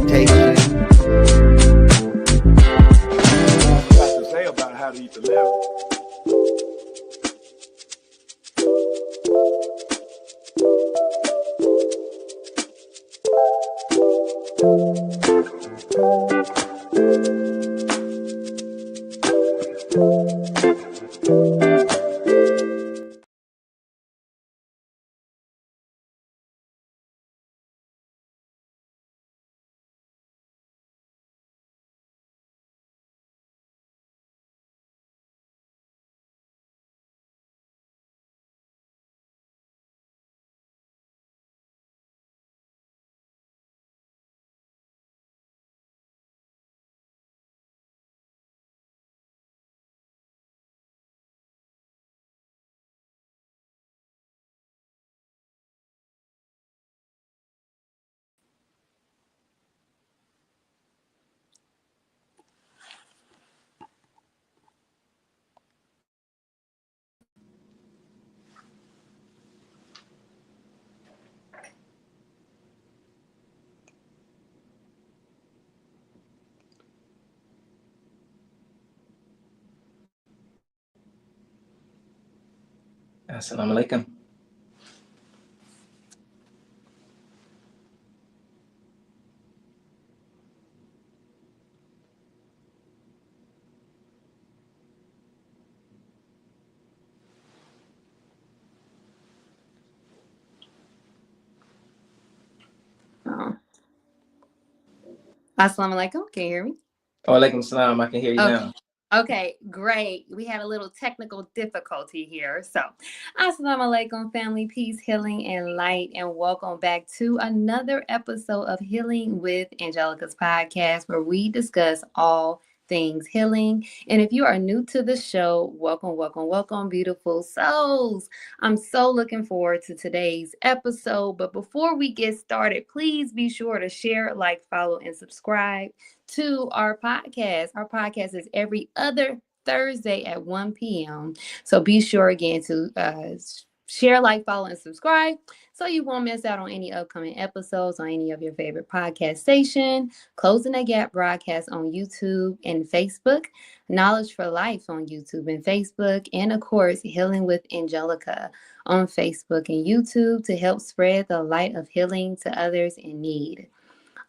meditation. What you got to say about how to eat the liver? Assalamu alaikum. Assalamu alaikum. Can you hear me? Walaikum salam. I can hear you now. Okay, great. We had a little technical difficulty here. So, assalamu alaikum, family, peace, healing, and light, and welcome back to another episode of Healing with Angelica's podcast, where we discuss all things healing. And if you are new to the show, welcome, welcome, welcome, beautiful souls. I'm so looking forward to today's episode. But before we get started, please be sure to share, like, follow, and subscribe to our podcast. Our podcast is every other Thursday at 1 p.m. So be sure again to share, like, follow, and subscribe so you won't miss out on any upcoming episodes on any of your favorite podcast station. Closing the Gap broadcast on YouTube and Facebook, Knowledge for Life on YouTube and Facebook, and of course, Healing with Angelica on Facebook and YouTube to help spread the light of healing to others in need.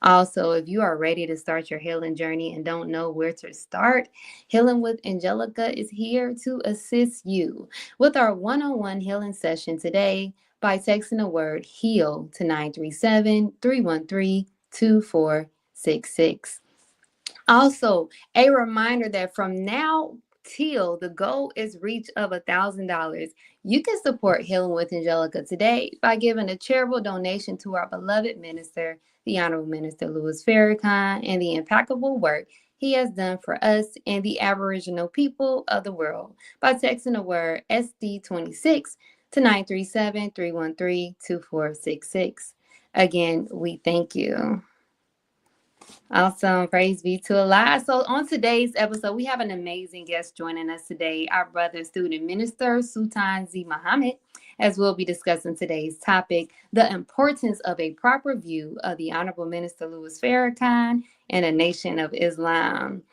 Also, if you are ready to start your healing journey and don't know where to start, Healing with Angelica is here to assist you with our one-on-one healing session today by texting the word HEAL to 937-313-2466. Also, a reminder that from now till the goal is reach of $1,000, you can support Healing with Angelica today by giving a charitable donation to our beloved minister, the Honorable Minister Louis Farrakhan, and the impeccable work he has done for us and the Aboriginal people of the world by texting the word SD26 to 937-313-2466. Again, we thank you. Awesome. Praise be to Allah. So on today's episode, we have an amazing guest joining us today, our brother, Student Minister Sultan Z, as we'll be discussing today's topic, the importance of a proper view of the Honorable Minister Louis Farrakhan and the Nation of Islam.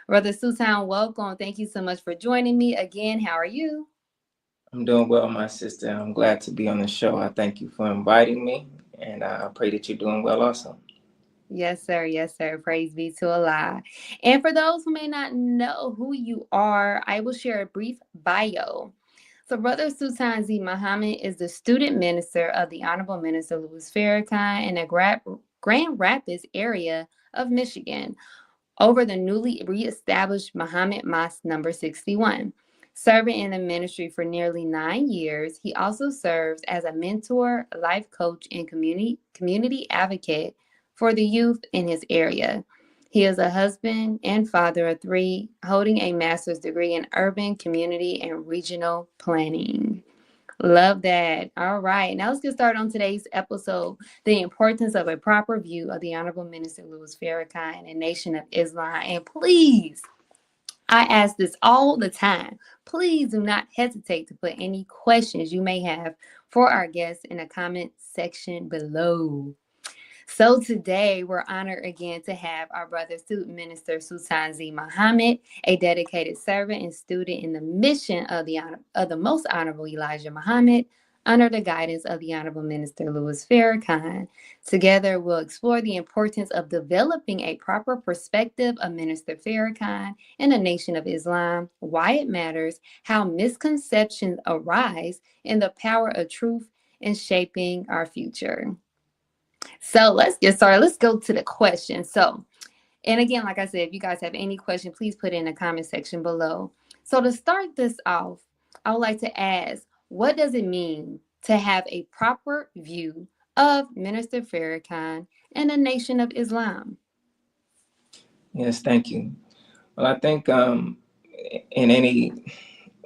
Brother Sultan, welcome. Thank you so much for joining me again. How are you? I'm doing well, my sister. I'm glad to be on the show. I thank you for inviting me, and I pray that you're doing well also. Yes, sir. Yes, sir. Praise be to Allah. And for those who may not know who you are, I will share a brief bio. So Brother Sultan Z is the student minister of the Honorable Minister Louis Farrakhan in the Grand Rapids area of Michigan over the newly reestablished Muhammad Mosque number 61. Serving in the ministry for nearly 9 years, he also serves as a mentor, life coach, and community advocate for the youth in his area. He is a husband and father of 3, holding a master's degree in urban, community, and regional planning. Love that. All right. Now let's get started on today's episode, the importance of a proper view of the Honorable Minister Louis Farrakhan and the Nation of Islam. And please, I ask this all the time. Please do not hesitate to put any questions you may have for our guests in the comment section below. So today we're honored again to have our brother Student Minister Sultan Z Muhammad, a dedicated servant and student in the mission of the Most Honorable Elijah Muhammad, under the guidance of the Honorable Minister Louis Farrakhan. Together we'll explore the importance of developing a proper perspective of Minister Farrakhan and the Nation of Islam, why it matters, how misconceptions arise, and the power of truth in shaping our future. So let's get started. Let's go to the question. So, and again, like I said, if you guys have any question, please put it in the comment section below. So to start this off, I would like to ask, what does it mean to have a proper view of Minister Farrakhan and the Nation of Islam? Yes, thank you. Well, I think in any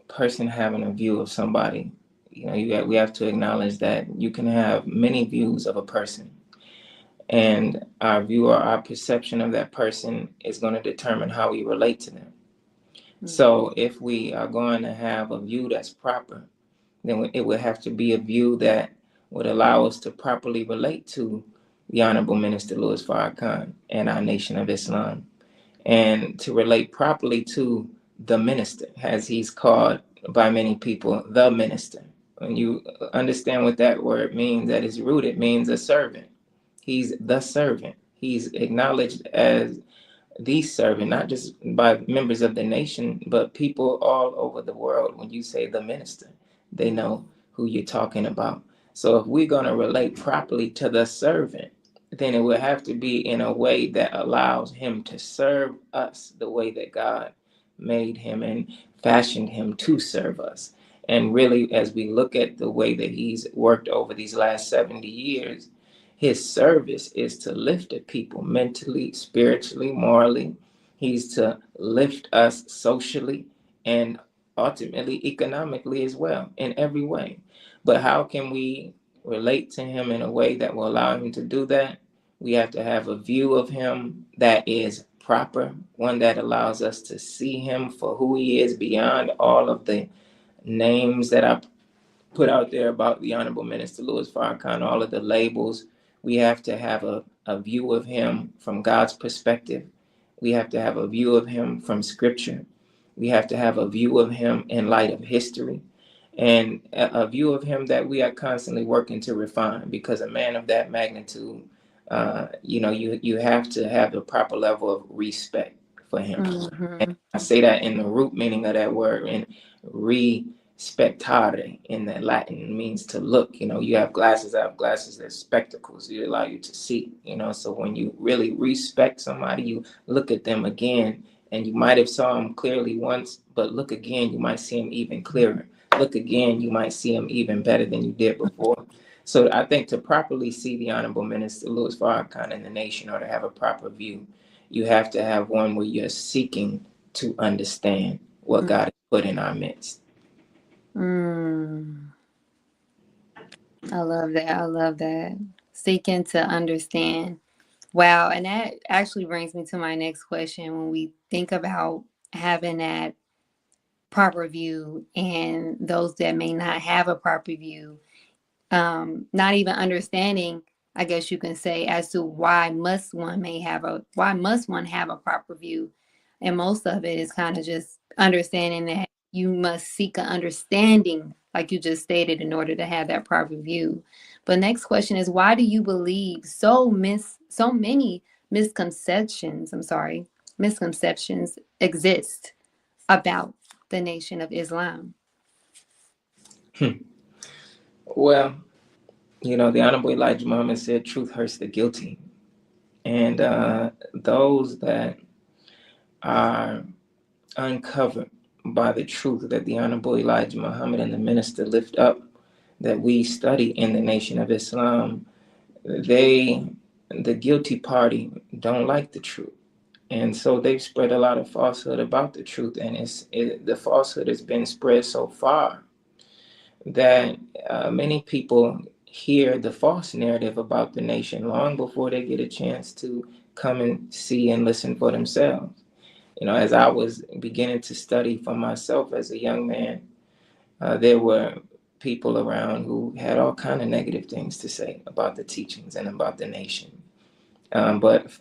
person having a view of somebody, we have to acknowledge that you can have many views of a person, and our view or our perception of that person is going to determine how we relate to them. So if we are going to have a view that's proper, then it would have to be a view that would allow us to properly relate to the Honorable Minister Louis Farrakhan and our Nation of Islam, and to relate properly to the minister, as he's called by many people, the minister. When you understand what that word means, at its root, it means a servant. He's the servant. He's acknowledged as the servant, not just by members of the nation, but people all over the world. When you say the minister, they know who you're talking about. So if we're going to relate properly to the servant, then it will have to be in a way that allows him to serve us the way that God made him and fashioned him to serve us. And really, as we look at the way that he's worked over these last 70 years, his service is to lift the people mentally, spiritually, morally. He's to lift us socially and ultimately economically as well, in every way. But how can we relate to him in a way that will allow him to do that? We have to have a view of him that is proper, one that allows us to see him for who he is beyond all of the names that I put out there about the Honorable Minister Louis Farrakhan, all of the labels. We have to have a view of him from God's perspective. We have to have a view of him from Scripture. We have to have a view of him in light of history, and a view of him that we are constantly working to refine, because a man of that magnitude, you have to have the proper level of respect for him. Mm-hmm. I say that in the root meaning of that word, and respectare in the Latin means to look. You have glasses, I have glasses, they're spectacles. They allow you to see, so when you really respect somebody, you look at them again, and you might have saw them clearly once, but look again, you might see them even clearer. Look again, you might see them even better than you did before. So I think to properly see the Honorable Minister Louis Farrakhan in the nation, or to have a proper view, you have to have one where you're seeking to understand what God has put in our midst. I love that. I love that. Seeking to understand. Wow. And that actually brings me to my next question. When we think about having that proper view and those that may not have a proper view, not even understanding, I guess you can say, as to why must one have a proper view. And most of it is kind of just understanding that you must seek an understanding, like you just stated, in order to have that proper view. But next question is, why do you believe so many misconceptions exist about the Nation of Islam? Well, the Honorable Elijah Muhammad said, truth hurts the guilty. And those that are uncovered by the truth that the Honorable Elijah Muhammad and the minister lift up, that we study in the Nation of Islam, the guilty party don't like the truth. And so they've spread a lot of falsehood about the truth. And the falsehood has been spread so far that many people hear the false narrative about the nation long before they get a chance to come and see and listen for themselves. As I was beginning to study for myself as a young man, there were people around who had all kind of negative things to say about the teachings and about the nation. But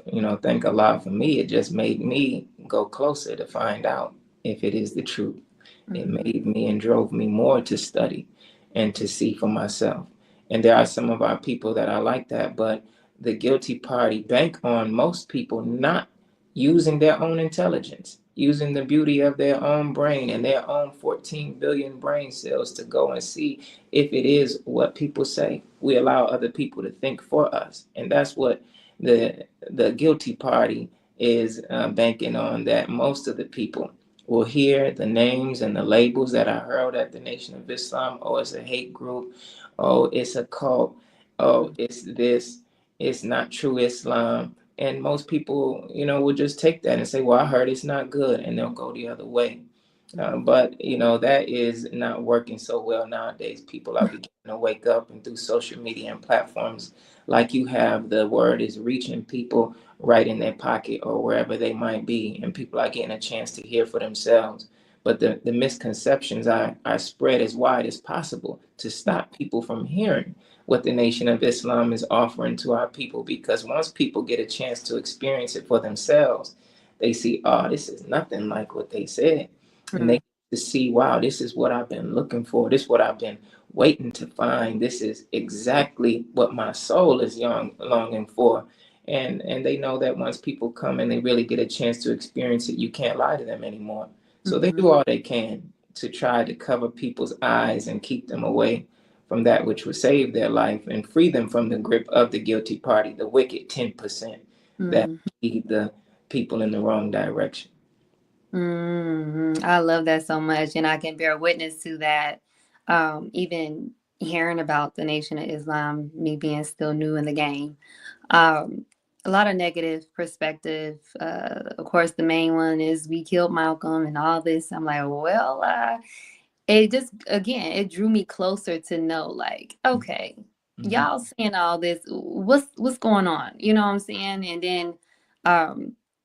thank Allah, for me, it just made me go closer to find out if it is the truth. It Mm-hmm. made me and drove me more to study and to see for myself. And there are some of our people that are like that, but the guilty party bank on most people not using their own intelligence, using the beauty of their own brain and their own 14 billion brain cells to go and see if it is what people say. We allow other people to think for us. And that's what the guilty party is banking on, that most of the people will hear the names and the labels that are hurled at the Nation of Islam. Oh, it's a hate group. Oh, it's a cult. Oh, it's this. It's not true Islam. And most people, will just take that and say, well, I heard it's not good. And they'll go the other way. But that is not working so well nowadays. People are beginning to wake up, and through social media and platforms like you have, the word is reaching people right in their pocket or wherever they might be, and people are getting a chance to hear for themselves. But the misconceptions are spread as wide as possible to stop people from hearing what the Nation of Islam is offering to our people. Because once people get a chance to experience it for themselves, they see, oh, this is nothing like what they said. And they to see, wow, this is what I've been looking for. This is what I've been waiting to find. This is exactly what my soul is longing for. And they know that once people come and they really get a chance to experience it, you can't lie to them anymore. So they do all they can to try to cover people's eyes and keep them away from that which would save their life and free them from the grip of the guilty party, the wicked 10% that lead the people in the wrong direction. I love that so much, and I can bear witness to that. Even hearing about the Nation of Islam, me being still new in the game, a lot of negative perspective. Of course, the main one is we killed Malcolm and all this. I'm like, well, it just, again, it drew me closer to know, like, okay, y'all saying all this, what's going on? You know what I'm saying? And then,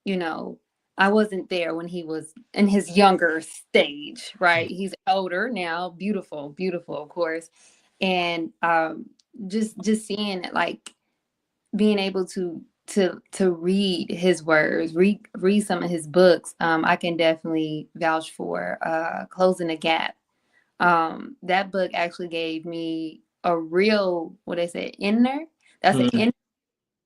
you know, I wasn't there when he was in his younger stage, right? He's older now, beautiful, beautiful, of course. And just seeing it, like being able to read his words, read some of his books, I can definitely vouch for Closing the Gap. That book actually gave me a real, what they say,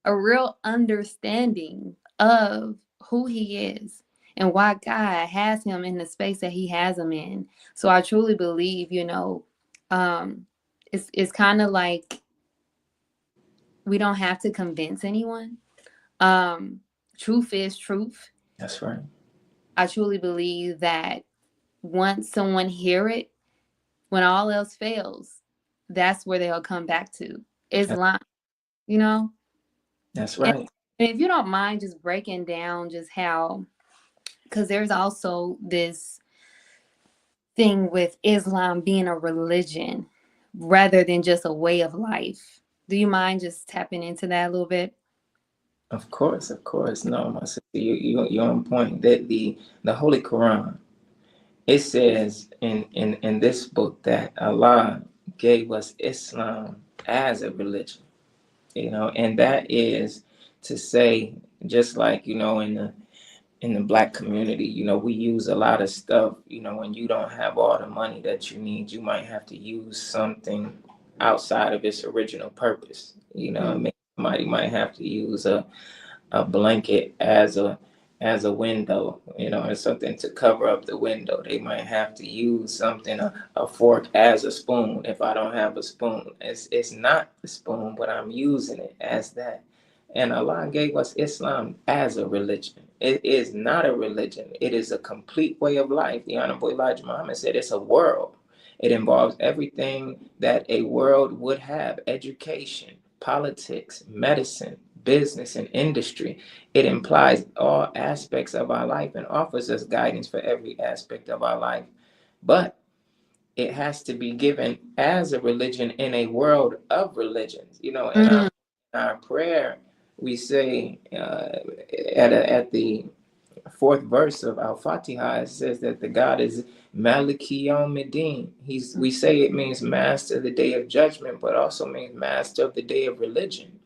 a real understanding of who he is and why God has him in the space that he has him in. So I truly believe, it's kind of like we don't have to convince anyone. Truth is truth. That's right. I truly believe that once someone hear it, when all else fails, that's where they'll come back to Islam, you know? That's right. And if you don't mind just breaking down just how, because there's also this thing with Islam being a religion rather than just a way of life. Do you mind just tapping into that a little bit? Of course, of course. No, my sister, you're on point. That the Holy Quran, it says in this book that Allah gave us Islam as a religion, and that is to say, just like, in the Black community, we use a lot of stuff, when you don't have all the money that you need, you might have to use something outside of its original purpose. Maybe somebody might have to use a blanket as a window, or something to cover up the window. They might have to use something, a fork as a spoon. If I don't have a spoon, it's not the spoon, but I'm using it as that. And Allah gave us Islam as a religion. It is not a religion. It is a complete way of life. The Honorable Elijah Muhammad said it's a world. It involves everything that a world would have: education, politics, medicine, business, and industry. It implies all aspects of our life and offers us guidance for every aspect of our life. But it has to be given as a religion in a world of religions. In our prayer, we say at the fourth verse of Al-Fatiha, it says that the God is Maliki Yawmiddin. We say it means master of the day of judgment, but also means master of the day of religion.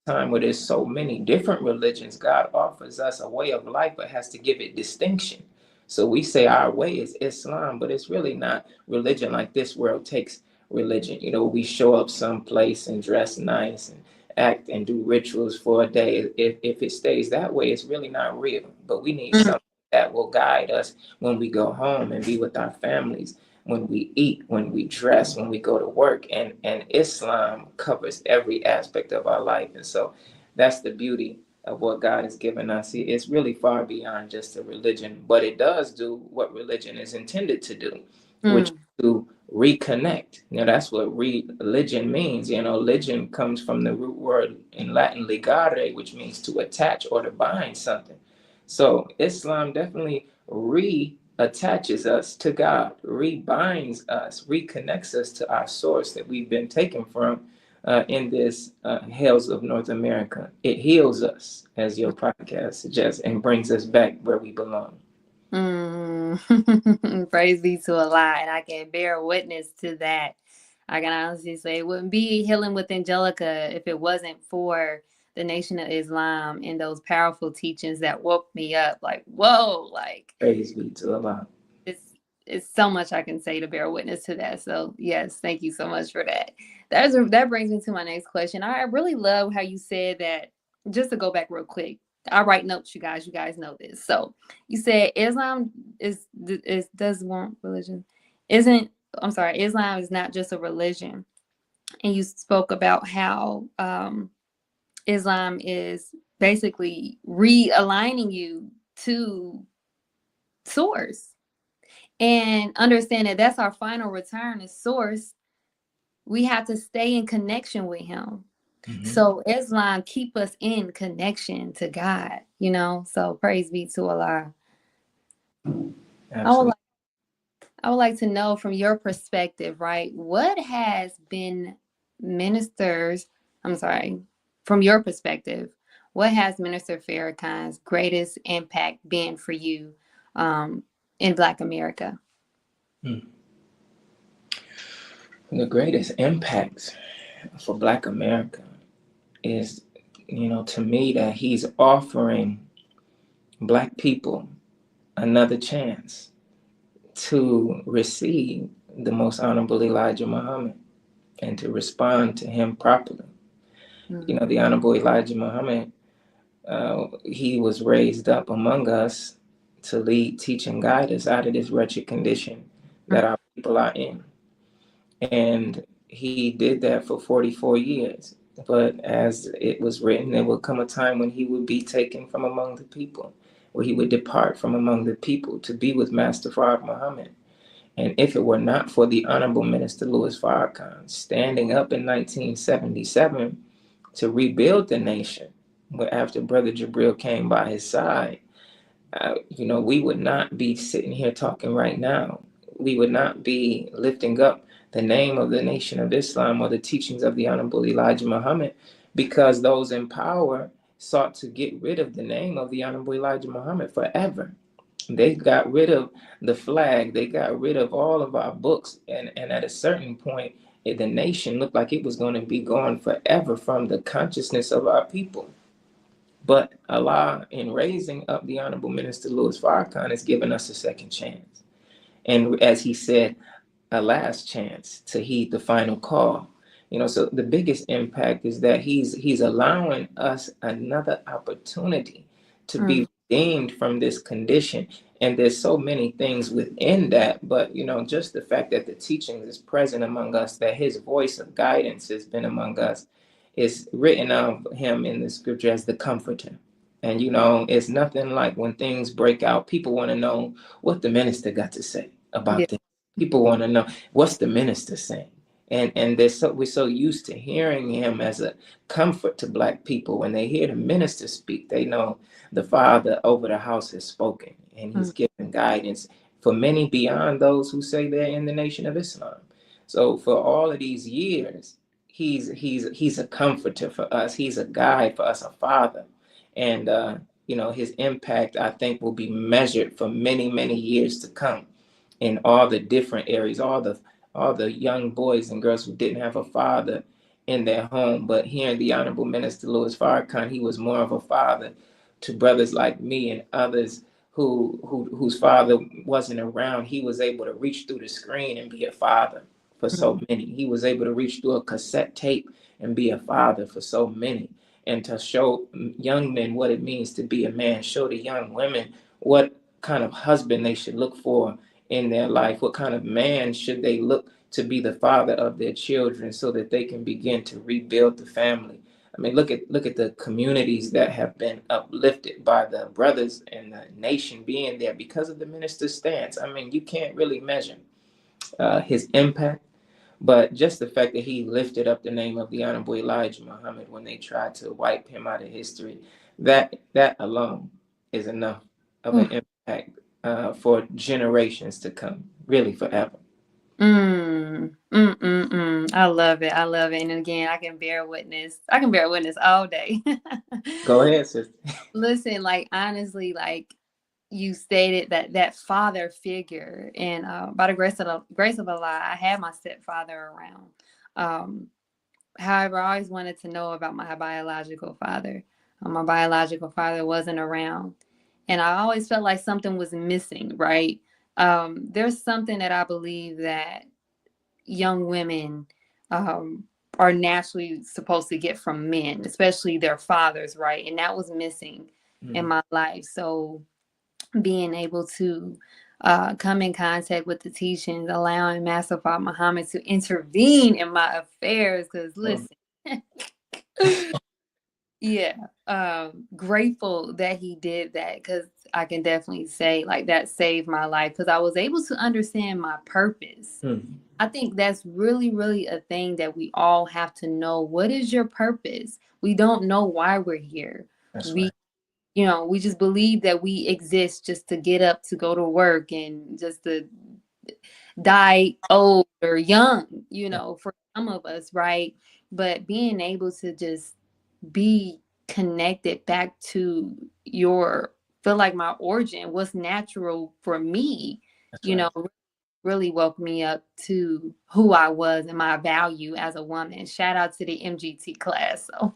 time where there's so many different religions, God offers us a way of life, but has to give it distinction. So we say our way is Islam, but it's really not religion like this world takes religion. You know, we show up someplace and dress nice and act and do rituals for a day. If it stays that way, it's really not real. But we need Mm. something that will guide us when we go home and be with our families, when we eat, when we dress, when we go to work. And Islam covers every aspect of our life. And so that's the beauty of what God has given us. It's really far beyond just a religion, but it does do what religion is intended to do, which is Mm. to reconnect. You know, that's what religion means. You know, religion comes from the root word in Latin ligare, which means to attach or to bind something. So Islam definitely reattaches us to God, rebinds us, reconnects us to our source that we've been taken from in this Hells of North America. It heals us, as your podcast suggests, and brings us back where we belong. Mm. Praise be to Allah, and I can bear witness to that. I can honestly say it wouldn't be healing with Angelica if it wasn't for the Nation of Islam and those powerful teachings that woke me up. Like, whoa, like Praise be to Allah. it's it's so much I can say to bear witness to that. So yes, thank you so much for that. That brings me to my next question. I really love how you said that. Just to go back real quick, I write notes, you guys. You guys know this. So you said Islam is does want religion, isn't. I'm sorry, Islam is not just a religion, and you spoke about how Islam is basically realigning you to source and understand that that's our final return is source. We have to stay in connection with him. Mm-hmm. So Islam keep us in connection to God, you know. So praise be to Allah. Absolutely. I would like to know from your perspective, right? What has been ministers, I'm sorry, from your perspective, what has Minister Farrakhan's greatest impact been for you in Black America? The greatest impact for Black America is, you know, to me, that he's offering Black people another chance to receive the most honorable Elijah Muhammad and to respond to him properly. You know, the honorable Elijah Muhammad, he was raised up among us to lead, teach, and guide us out of this wretched condition that our people are in. And he did that for 44 years. But as it was written, there would come a time when he would be taken from among the people, where he would depart from among the people to be with Master Farad Muhammad. And if it were not for the Honorable Minister Louis Farrakhan standing up in 1977 to rebuild the nation, but after Brother Jabril came by his side, you know, we would not be sitting here talking right now. We would not be lifting up the name of the Nation of Islam or the teachings of the Honorable Elijah Muhammad, because those in power sought to get rid of the name of the Honorable Elijah Muhammad forever. They got rid of the flag. They got rid of all of our books. And at a certain point, the nation looked like it was going to be gone forever from the consciousness of our people. But Allah, in raising up the Honorable Minister Louis Farrakhan, has given us a second chance. And as he said, a last chance to heed the final call. You know, so the biggest impact is that he's allowing us another opportunity to be redeemed from this condition. And there's so many things within that, but you know, just the fact that the teaching is present among us, that his voice of guidance has been among us, is written of him in the scripture as the comforter. And you know, it's nothing like when things break out, people want to know what the minister got to say Yeah. about this. People want to know what's the minister saying. And we're so used to hearing him as a comfort to Black people. When they hear the minister speak, they know the Father over the house has spoken, and he's given guidance for many beyond those who say they're in the Nation of Islam. So for all of these years, he's a comforter for us. He's a guide for us, a father. And you know, his impact, I think, will be measured for many, many years to come in all the different areas, all the young boys and girls who didn't have a father in their home. But hearing the Honorable Minister Louis Farrakhan, he was more of a father to brothers like me and others whose father wasn't around. He was able to reach through the screen and be a father for so many. He was able to reach through a cassette tape and be a father for so many, and to show young men what it means to be a man, show the young women what kind of husband they should look for in their life, what kind of man should they look to be the father of their children, so that they can begin to rebuild the family. I mean, look at the communities that have been uplifted by the brothers and the nation being there because of the minister's stance. I mean, you can't really measure his impact, but just the fact that he lifted up the name of the Honorable Elijah Muhammad when they tried to wipe him out of history, that alone is enough of an impact for generations to come, really forever. I love it. I love it. And again, I can bear witness. I can bear witness all day. Go ahead, sister. Listen, like honestly, like you stated that father figure, and by the grace of Allah, I had my stepfather around. However, I always wanted to know about my biological father. My biological father wasn't around, and I always felt like something was missing. Right? There's something that I believe that young women are naturally supposed to get from men, especially their fathers, right? And that was missing in my life. So being able to come in contact with the teachings, allowing Master Father Muhammad to intervene in my affairs, because listen, grateful that he did that, because I can definitely say like that saved my life, because I was able to understand my purpose. I think that's really, really a thing that we all have to know. What is your purpose? We don't know why we're here. That's We, right. we just believe that we exist just to get up, to go to work, and just to die old or young, for some of us, right? But being able to just be connected back to feel like my origin, what's natural for me, That's right. really woke me up to who I was and my value as a woman. Shout out to the MGT class. So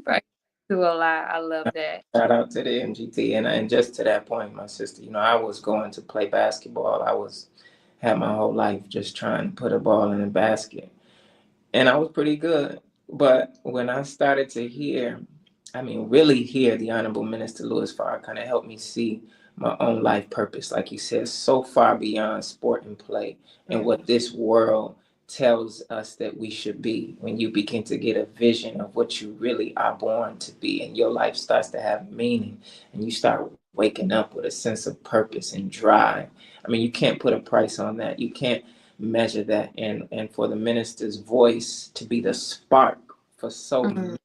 right to a lot. I love that. Shout out to the MGT. And just to that point, my sister, I was going to play basketball. Had my whole life just trying to put a ball in a basket. And I was pretty good. But when I started to really hear the Honorable Minister Louis Farrakhan, it helped me see my own life purpose, like you said, so far beyond sport and play and what this world tells us that we should be. When you begin to get a vision of what you really are born to be, and your life starts to have meaning, and you start waking up with a sense of purpose and drive. I mean, you can't put a price on that. You can't measure that. And for the minister's voice to be the spark for so many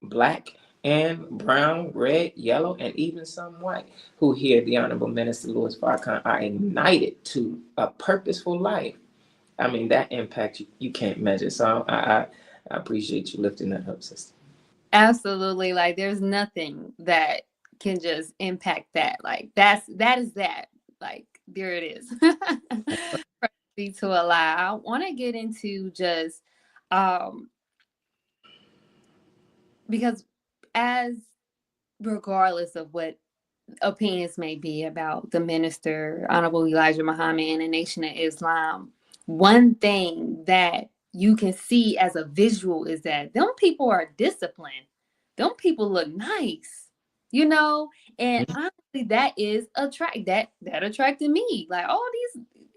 black and brown, red, yellow, and even some white who hear the Honorable Minister Louis Farrakhan are ignited to a purposeful life. I mean, that impact you can't measure. So I appreciate you lifting that up, sister. Absolutely. Like there's nothing that can just impact that. Like that is that. Like there it is. Praise to a lie. I want to get into just because as regardless of what opinions may be about the minister, Honorable Elijah Muhammad, and the Nation of Islam, one thing that you can see as a visual is that them people are disciplined. Them people look nice, and honestly, that is that attracted me. Like, oh,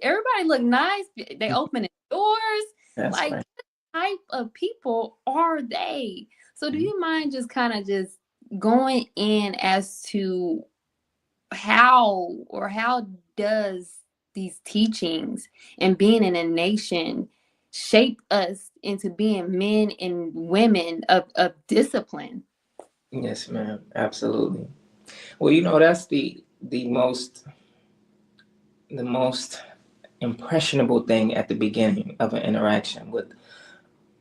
everybody look nice. They opening doors. That's Like, right. what type of people are they? So do you mind just kind of just going in as to how does these teachings and being in a nation shape us into being men and women of discipline? Yes, ma'am. Absolutely. Well, that's the most impressionable thing at the beginning of an interaction with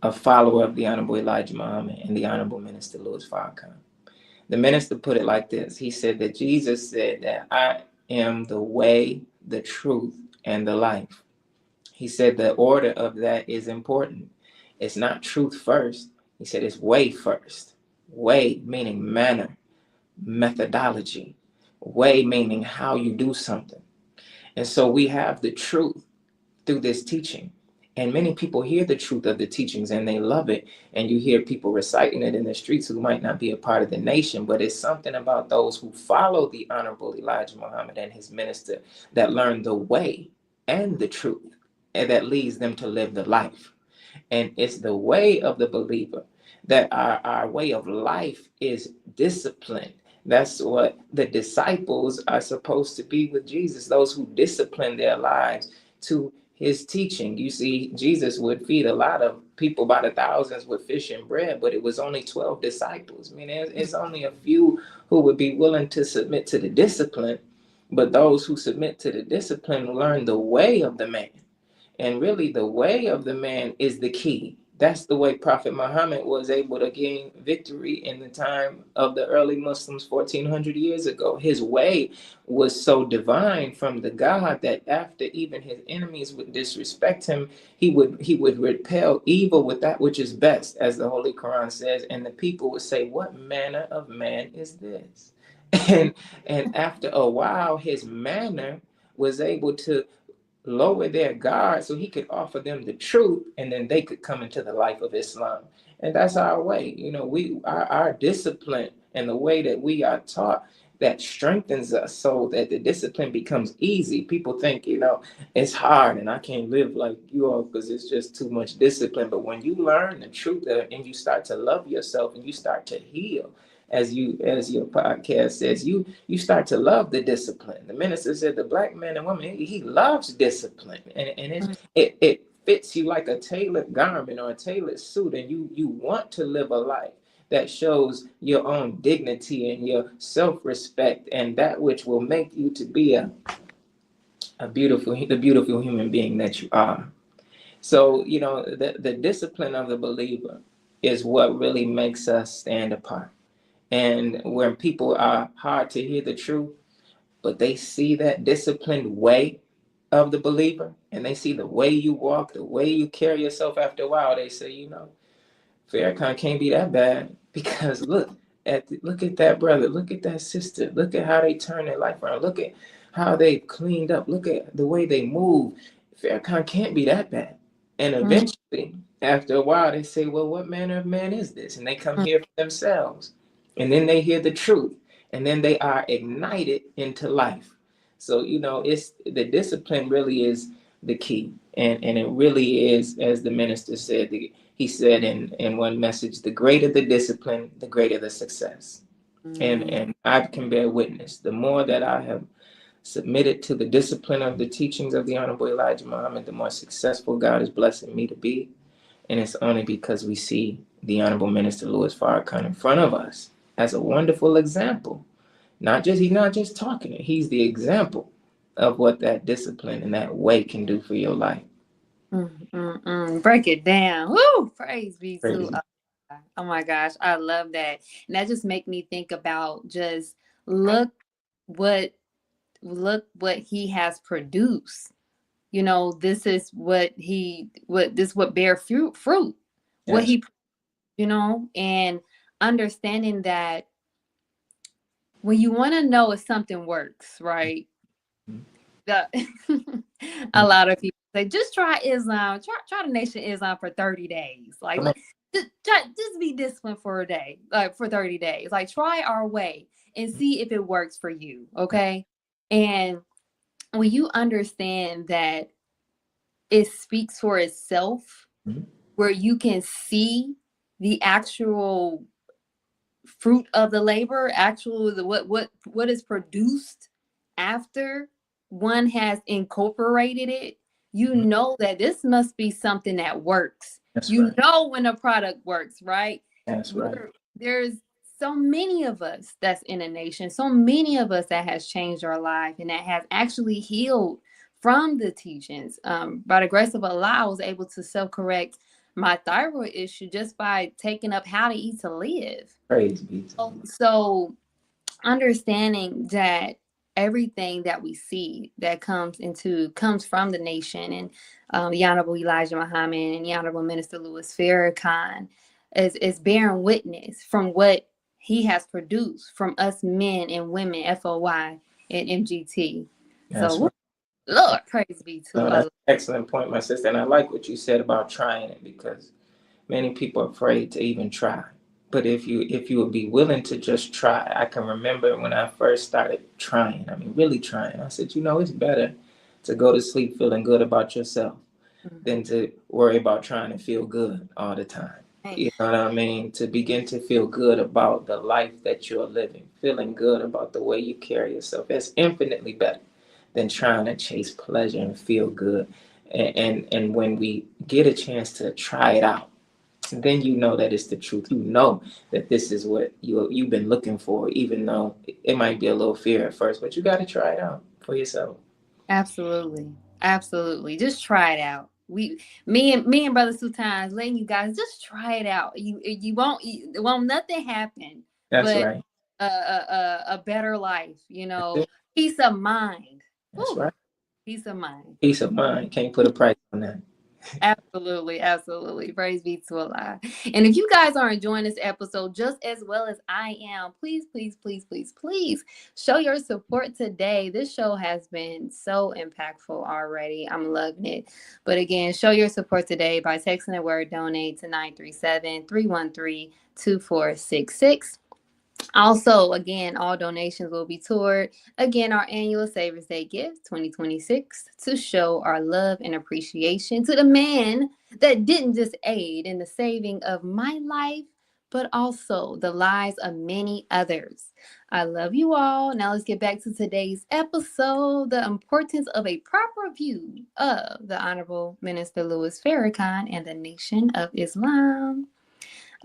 a follower of the Honorable Elijah Muhammad and the Honorable Minister Louis Farrakhan. The minister put it like this. He said that Jesus said that I am the way, the truth, and the life. He said the order of that is important. It's not truth first. He said it's way first. Way meaning manner, methodology. Way meaning how you do something. And so we have the truth through this teaching. And many people hear the truth of the teachings and they love it. And you hear people reciting it in the streets who might not be a part of the nation, but it's something about those who follow the Honorable Elijah Muhammad and his minister that learn the way and the truth, and that leads them to live the life. And it's the way of the believer that our way of life is disciplined. That's what the disciples are supposed to be with Jesus, those who discipline their lives to his teaching. You see, Jesus would feed a lot of people by the thousands with fish and bread, but it was only 12 disciples. I mean, it's only a few who would be willing to submit to the discipline, but those who submit to the discipline learn the way of the man. And really, the way of the man is the key. That's the way Prophet Muhammad was able to gain victory in the time of the early Muslims 1400 years ago. His way was so divine from the God that after even his enemies would disrespect him, he would repel evil with that which is best, as the Holy Quran says, and the people would say, "What manner of man is this?" And and after a while, his manner was able to lower their guard so he could offer them the truth, and then they could come into the life of Islam. And that's our way. Our discipline and the way that we are taught, that strengthens us so that the discipline becomes easy. People think, it's hard and I can't live like you all because it's just too much discipline. But when you learn the truth and you start to love yourself and you start to heal, as your podcast says, you start to love the discipline. The minister said the black man and woman, he loves discipline, and it fits you like a tailored garment or a tailored suit, and you want to live a life that shows your own dignity and your self-respect, and that which will make you to be the beautiful human being that you are. So the discipline of the believer is what really makes us stand apart. And when people are hard to hear the truth, but they see that disciplined way of the believer, and they see the way you walk, the way you carry yourself, after a while, they say, Farrakhan can't be that bad, because look at that brother, look at that sister, look at how they turn their life around, look at how they cleaned up, look at the way they move. Farrakhan can't be that bad. And eventually, after a while, they say, well, what manner of man is this? And they come here for themselves. And then they hear the truth. And then they are ignited into life. So, it's the discipline really is the key. And it really is, as the minister said, he said in one message, the greater the discipline, the greater the success. And I can bear witness. The more that I have submitted to the discipline of the teachings of the Honorable Elijah Muhammad, the more successful God is blessing me to be. And it's only because we see the Honorable Minister Louis Farrakhan in front of us as a wonderful example. He's not just talking it, he's the example of what that discipline and that way can do for your life. Break it down. Woo! Praise be Crazy. to Allah. Oh my gosh, I love that. And that just make me think about just look what he has produced. This is what bear fruit. What Yes. he, and understanding that when you want to know if something works, right? A lot of people say, just try Islam, try the Nation Islam for 30 days. Like, just be disciplined for a day, like for 30 days. Like, try our way and see if it works for you. Okay. And when you understand that it speaks for itself, where you can see the actual fruit of the labor, what is produced after one has incorporated it, that this must be something that works. That's right. When a product works, right? That's right. There's so many of us that's in a nation, so many of us that has changed our life and that has actually healed from the teachings. By the grace of Allah, I was able to self-correct my thyroid issue just by taking up How to Eat to Live. Praise be to God. So understanding that everything that we see that comes from the nation, and the Honorable Elijah Muhammad and the Honorable Minister Louis Farrakhan is bearing witness from what he has produced from us men and women, FOY and MGT. That's So, right. Lord, praise be to No, that's Allah. an excellent point, my sister. And I like what you said about trying it, because many people are afraid to even try. But if you would be willing to just try, I can remember when I first started trying, I mean, really trying, I said, it's better to go to sleep feeling good about yourself than to worry about trying to feel good all the time. You know what I mean? To begin to feel good about the life that you're living, feeling good about the way you carry yourself. That's infinitely better than trying to chase pleasure and feel good. And when we get a chance to try it out, then you know that it's the truth. You know that this is what you've been looking for, even though it might be a little fear at first, but you got to try it out for yourself. Absolutely. Absolutely. Just try it out. Me and Brother Sultan letting you guys just try it out. You won't nothing happen That's but right. a better life, That's it. peace of mind. That's Whew, right. peace of mind. Peace of mind. Can't put a price on that. Absolutely, absolutely. Praise be to Allah. And if you guys are enjoying this episode just as well as I am, please, please, please, please, please show your support today. This show has been so impactful already. I'm loving it. But again, show your support today by texting the word donate to 937-313-2466. Also, again, all donations will be toward, again, our annual Savers Day gift 2026 to show our love and appreciation to the man that didn't just aid in the saving of my life, but also the lives of many others. I love you all. Now let's get back to today's episode, the importance of a proper view of the Honorable Minister Louis Farrakhan and the Nation of Islam.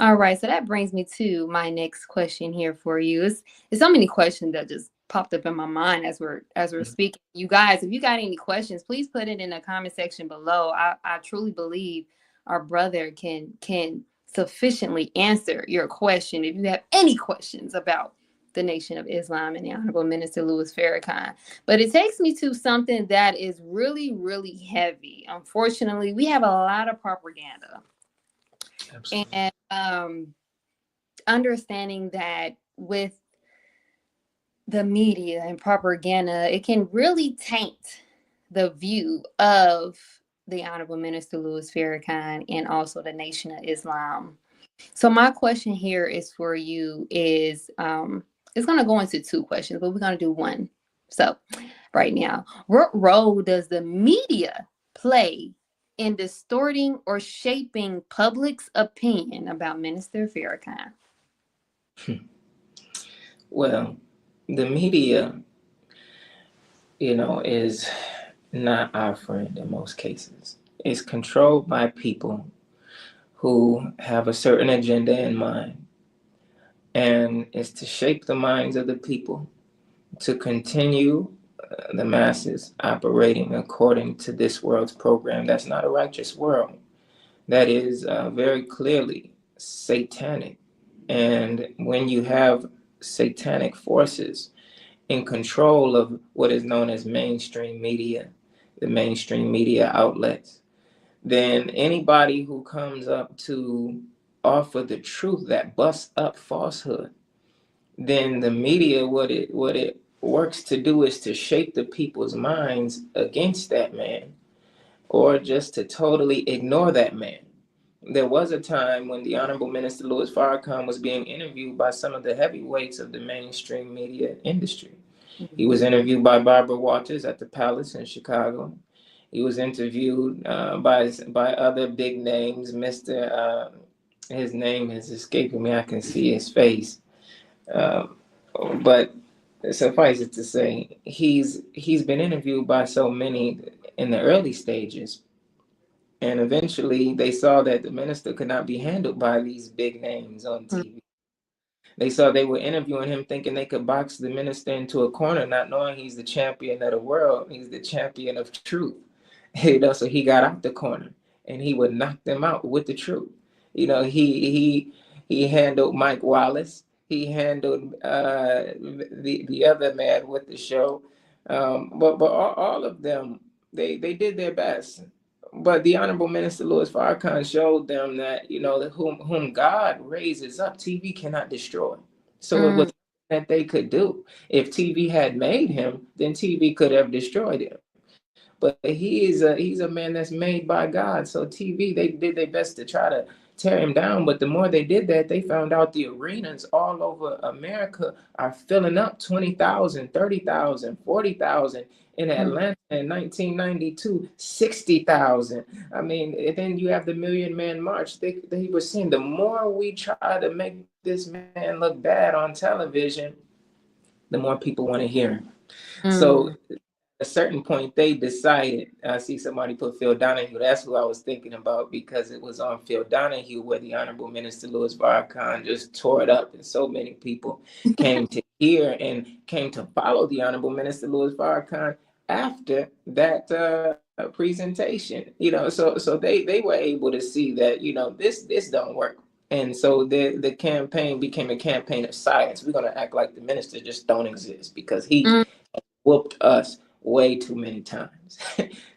All right, so that brings me to my next question here for you. It's so many questions that just popped up in my mind as we're speaking. You guys, if you got any questions, please put it in the comment section below. I truly believe our brother can sufficiently answer your question if you have any questions about the Nation of Islam and the Honorable Minister Louis Farrakhan. But it takes me to something that is really, really heavy. Unfortunately, we have a lot of propaganda. Absolutely. And understanding that with the media and propaganda, it can really taint the view of the Honorable Minister Louis Farrakhan and also the Nation of Islam. So my question here is for you is it's going to go into two questions, but we're going to do one. So right now, what role does the media play in distorting or shaping public's opinion about Minister Farrakhan? Well, the media, is not our friend in most cases. It's controlled by people who have a certain agenda in mind, and it's to shape the minds of the people to continue the masses operating according to this world's program. That's not a righteous world. That is very clearly satanic. And when you have satanic forces in control of what is known as mainstream media, the mainstream media outlets, then anybody who comes up to offer the truth that busts up falsehood, then the media, what it works to do is to shape the people's minds against that man, or just to totally ignore that man. There was a time when the Honorable Minister Louis Farrakhan was being interviewed by some of the heavyweights of the mainstream media industry. He was interviewed by Barbara Walters at the Palace in Chicago. He was interviewed by other big names. His name is escaping me. I can see his face. Uh, but suffice it to say, he's been interviewed by so many in the early stages, and eventually they saw that the minister could not be handled by these big names on TV. They saw they were interviewing him thinking they could box the minister into a corner, not knowing he's the champion of the world. He's the champion of truth. So he got out the corner and he would knock them out with the truth. He handled Mike Wallace. he handled the other man with the show. But all of them, they did their best. But the Honorable Minister Louis Farrakhan showed them that, that whom God raises up, TV cannot destroy. So it was that they could do. If TV had made him, then TV could have destroyed him. But he's a man that's made by God. So TV, they did their best to try to tear him down. But the more they did that, they found out the arenas all over America are filling up 20,000, 30,000, 40,000. In Atlanta in 1992, 60,000. I mean, and then you have the Million Man March. They were saying the more we try to make this man look bad on television, the more people want to hear him. So a certain point, they decided. I see somebody put Phil Donahue. That's who I was thinking about, because it was on Phil Donahue where the Honorable Minister Louis Farrakhan just tore it up, and so many people came to hear and came to follow the Honorable Minister Louis Farrakhan after that presentation. So they were able to see that this don't work. And so the campaign became a campaign of silence. We're gonna act like the minister just don't exist because he whooped us way too many times.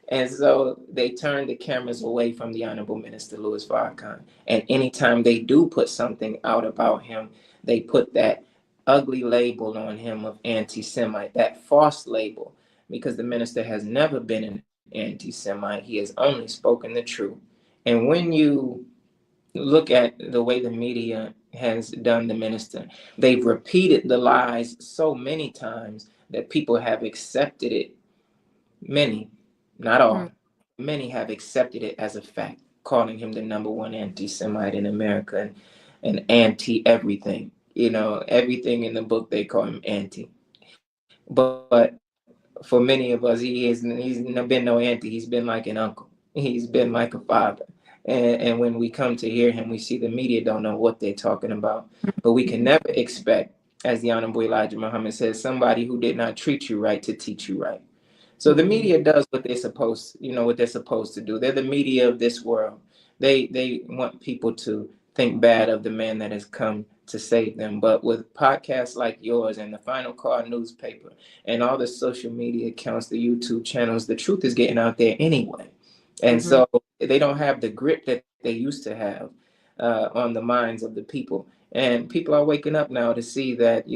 And so they turned the cameras away from the Honorable Minister Louis Farrakhan. And anytime they do put something out about him, they put that ugly label on him of anti-Semite, that false label, because the minister has never been an anti-Semite. He has only spoken the truth. And when you look at the way the media has done the minister, they've repeated the lies so many times that people have accepted it. Many, not all, many have accepted it as a fact, calling him the number one anti-Semite in America and anti everything. Everything in the book they call him anti. But for many of us, he's been no anti. He's been like an uncle. He's been like a father. And when we come to hear him, we see the media don't know what they're talking about. But we can never expect, as the Honorable Elijah Muhammad says, somebody who did not treat you right to teach you right. So the media does what what they're supposed to do. They're the media of this world. They want people to think bad of the man that has come to save them. But with podcasts like yours and the Final Call newspaper and all the social media accounts, the YouTube channels, the truth is getting out there anyway. And so they don't have the grip that they used to have on the minds of the people. And people are waking up now to see that,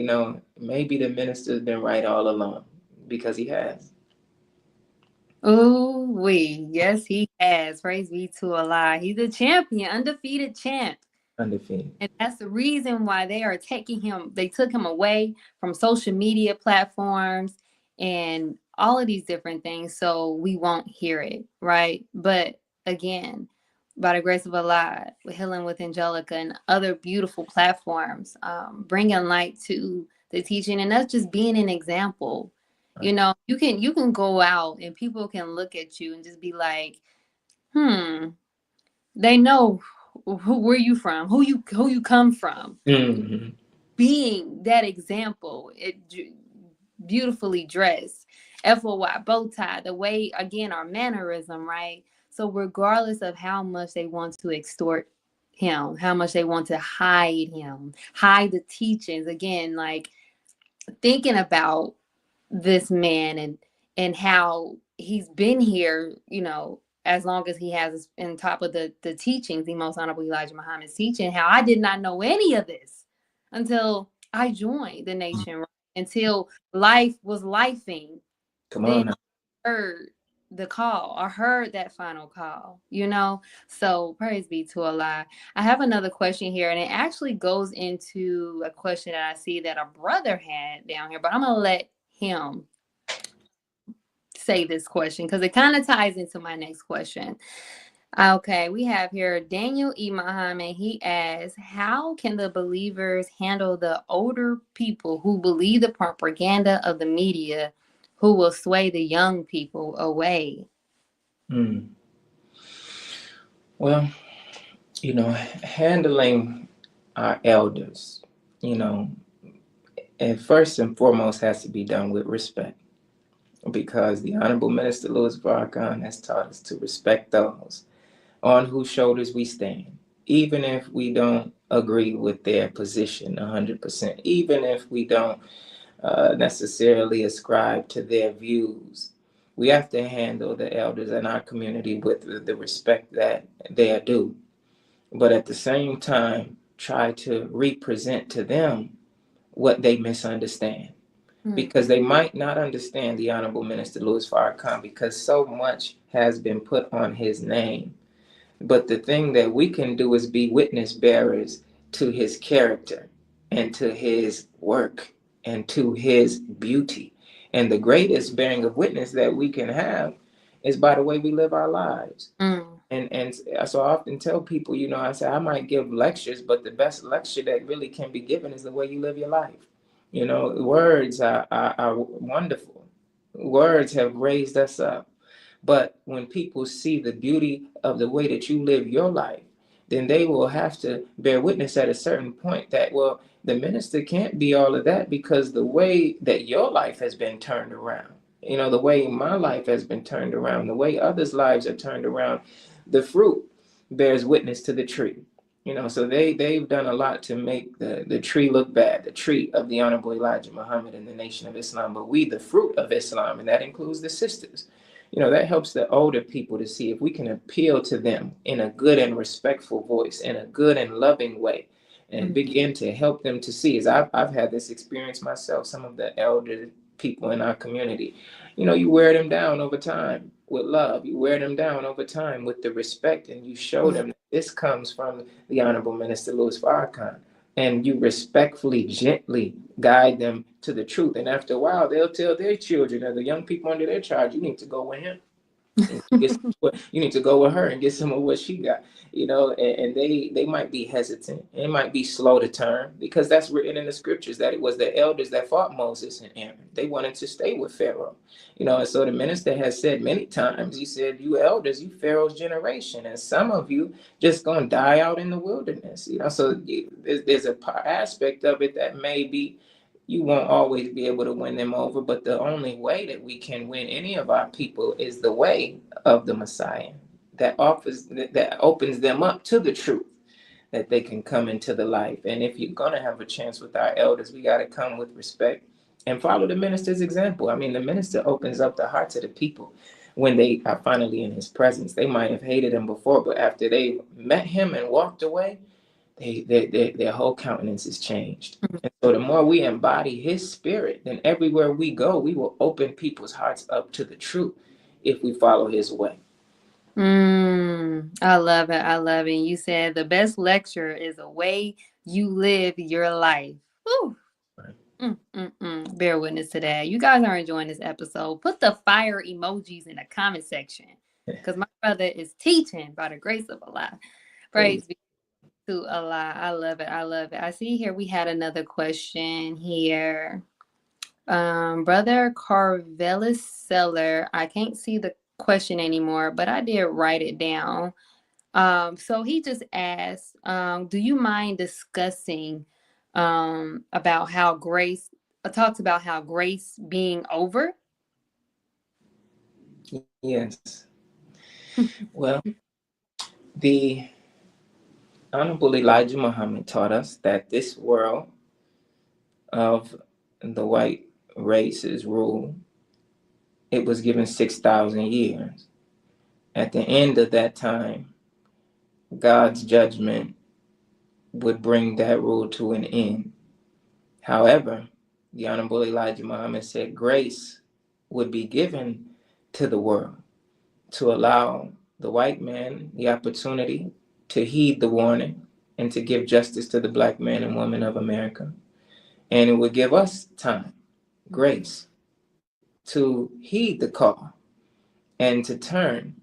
maybe the minister's been right all along, because he has. Oh, yes, he has. Praise be to Allah. He's a champion, undefeated champ. Undefeated. And that's the reason why they are taking him. They took him away from social media platforms and all of these different things, so we won't hear it, right? But again, by the grace of Allah, with Healing with Angelica and other beautiful platforms, bringing light to the teaching, and that's just being an example. You can go out and people can look at you and just be like, they know where you from, who you come from. Being that example, beautifully dressed, FOY bow tie, the way, again, our mannerism, right? So regardless of how much they want to extort him, how much they want to hide him, hide the teachings, again, like thinking about this man and how he's been here, as long as he has in top of the teachings, the Most Honorable Elijah Muhammad's teaching, how I did not know any of this until I joined the nation, right? Until life was lifing. Then I heard the call. I heard that final call, So praise be to Allah. I have another question here, and it actually goes into a question that I see that a brother had down here, but I'm going to let him say this question because it kind of ties into my next question. Okay, we have here Daniel E. Muhammad. He asks, how can the believers handle the older people who believe the propaganda of the media, who will sway the young people away? Well, handling our elders, and first and foremost has to be done with respect, because the Honorable Minister Louis Farrakhan has taught us to respect those on whose shoulders we stand. even if we don't agree with their position 100%, even if we don't necessarily ascribe to their views. We have to handle the elders in our community with the respect that they are due, but at the same time, try to represent to them what they misunderstand. Because they might not understand the Honorable Minister Louis Farrakhan because so much has been put on his name. But the thing that we can do is be witness bearers to his character and to his work and to his beauty. And the greatest bearing of witness that we can have is by the way we live our lives. Mm. And so I often tell people, I say I might give lectures, but the best lecture that really can be given is the way you live your life. Words are wonderful. Words have raised us up. But when people see the beauty of the way that you live your life, then they will have to bear witness at a certain point that, well, the minister can't be all of that because the way that your life has been turned around, the way my life has been turned around, the way others' lives are turned around, the fruit bears witness to the tree. So they've done a lot to make the tree look bad, the tree of the Honorable Elijah Muhammad and the Nation of Islam, but we the fruit of Islam, and that includes the sisters. That helps the older people to see if we can appeal to them in a good and respectful voice, in a good and loving way, and begin to help them to see. As I've had this experience myself, some of the elder people in our community, you wear them down over time with love. You wear them down over time with the respect, and you show them that this comes from the Honorable Minister Louis Farrakhan. And you respectfully, gently guide them to the truth. And after a while, they'll tell their children or the young people under their charge, you need to go with him. You need to go with her and get some of what she got, and they might be hesitant. It might be slow to turn because that's written in the scriptures that it was the elders that fought Moses and Aaron. They wanted to stay with Pharaoh, and so the minister has said many times, he said, you elders, you Pharaoh's generation, and some of you just going to die out in the wilderness, so there's a aspect of it that may be you won't always be able to win them over, but the only way that we can win any of our people is the way of the Messiah that opens them up to the truth, that they can come into the life. And if you're going to have a chance with our elders, we got to come with respect and follow the minister's example. I mean, the minister opens up the hearts of the people when they are finally in his presence. They might have hated him before, but after they met him and walked away, their whole countenance is changed. And so the more we embody his spirit, then everywhere we go, we will open people's hearts up to the truth if we follow his way. I love it. I love it. You said the best lecture is the way you live your life. Woo. Bear witness to that. You guys are enjoying this episode. Put the fire emojis in the comment section because my brother is teaching by the grace of Allah. Praise be to Allah. I love it. I love it. I see here we had another question here. Brother Carvelis Seller. I can't see the question anymore, but I did write it down. So he just asked, do you mind discussing about how grace talks about how grace being over? Yes. Well, the Honorable Elijah Muhammad taught us that this world of the white race's rule, it was given 6,000 years. At the end of that time, God's judgment would bring that rule to an end. However, the Honorable Elijah Muhammad said grace would be given to the world to allow the white man the opportunity to heed the warning and to give justice to the black man and woman of America. And it would give us time, grace, to heed the call and to turn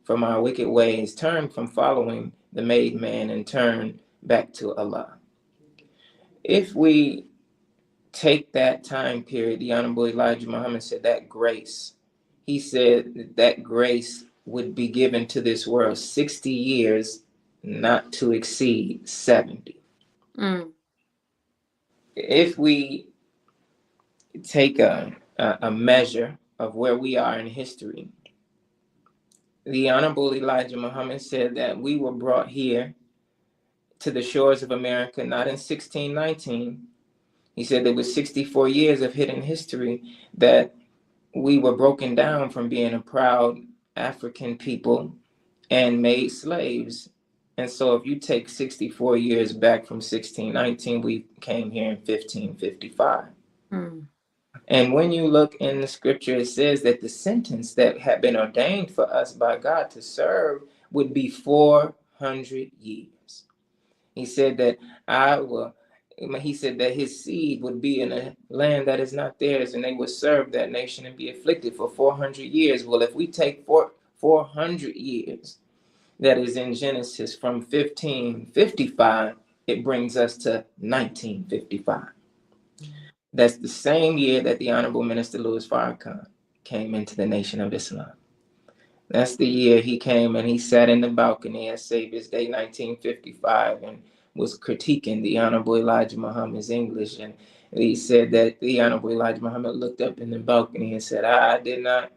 from our wicked ways, turn from following the made man, and turn back to Allah. If we take that time period, the Honorable Elijah Muhammad said that grace, he said that grace would be given to this world 60 years, not to exceed 70. If we take a measure of where we are in history, the Honorable Elijah Muhammad said that we were brought here to the shores of America, not in 1619. He said there was 64 years of hidden history that we were broken down from being a proud African people and made slaves. And so if you take 64 years back from 1619, we came here in 1555. Mm. And when you look in the scripture, it says that the sentence that had been ordained for us by God to serve would be 400 years. He said that he said that his seed would be in a land that is not theirs, and they would serve that nation and be afflicted for 400 years. Well, if we take 400 years, that is in Genesis from 1555, it brings us to 1955. That's the same year that the Honorable Minister Louis Farrakhan came into the Nation of Islam. That's the year he came and he sat in the balcony at Savior's Day 1955 and was critiquing the Honorable Elijah Muhammad's English. And he said that the Honorable Elijah Muhammad looked up in the balcony and said, I did not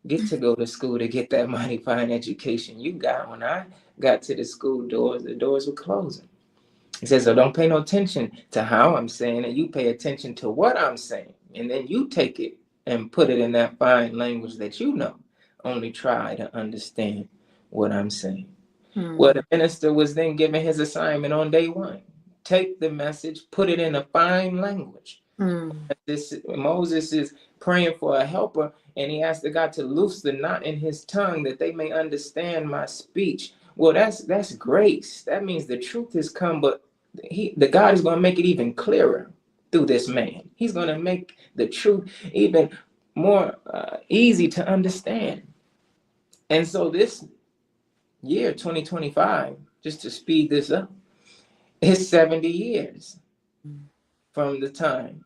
get to go to school to get that mighty fine education you got. When I got to the school doors, the doors were closing. He says, so don't pay no attention to how I'm saying it. You pay attention to what I'm saying. And then you take it and put it in that fine language that you know. Only try to understand what I'm saying. Well, the minister was then given his assignment on day one. Take the message, put it in a fine language. Moses is praying for a helper, and he asked the God to loose the knot in his tongue that they may understand my speech. Well, that's grace. That means the truth has come, but the God is going to make it even clearer through this man. He's going to make the truth even more easy to understand. And so this year, 2025, just to speed this up, is 70 years from the time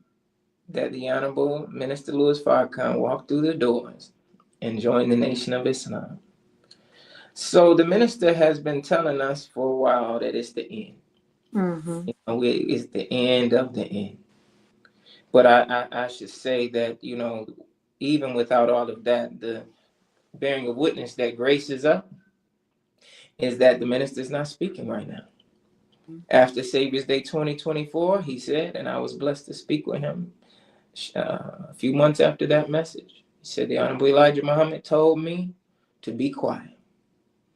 that the Honorable Minister Louis Farrakhan walked through the doors and joined the Nation of Islam. So the minister has been telling us for a while that it's the end. Mm-hmm. It's the end of the end. But I should say that, even without all of that, the bearing of witness that grace is up is that the minister is not speaking right now. After Savior's Day 2024, he said, and I was blessed to speak with him a few months after that message. He said, the Honorable Elijah Muhammad told me to be quiet.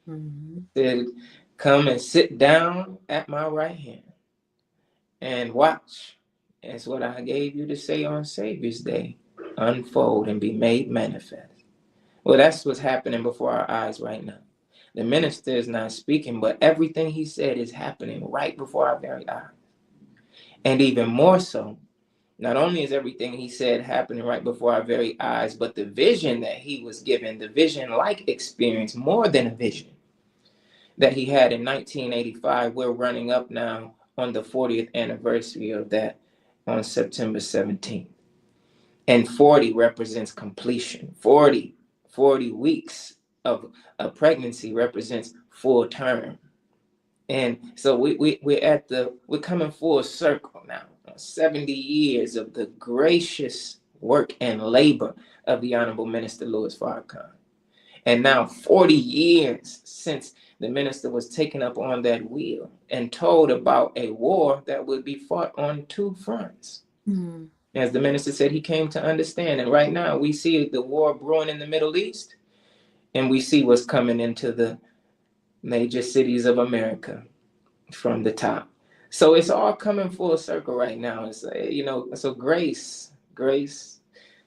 He said, come and sit down at my right hand and watch. That's what I gave you to say on Savior's Day. Unfold and be made manifest. Well, that's what's happening before our eyes right now. The minister is not speaking, but everything he said is happening right before our very eyes. And even more so, not only is everything he said happening right before our very eyes, but the vision that he was given, the vision-like experience, more than a vision, that he had in 1985, we're running up now on the 40th anniversary of that on September 17th. And 40 represents completion. 40 weeks of a pregnancy represents full term. And so we're coming full circle now. 70 years of the gracious work and labor of the Honorable Minister Louis Farrakhan. And now 40 years since the minister was taken up on that wheel and told about a war that would be fought on two fronts. As the minister said, he came to understand. And right now we see the war brewing in the Middle East, and we see what's coming into the major cities of America from the top. So it's all coming full circle right now. It's, so grace,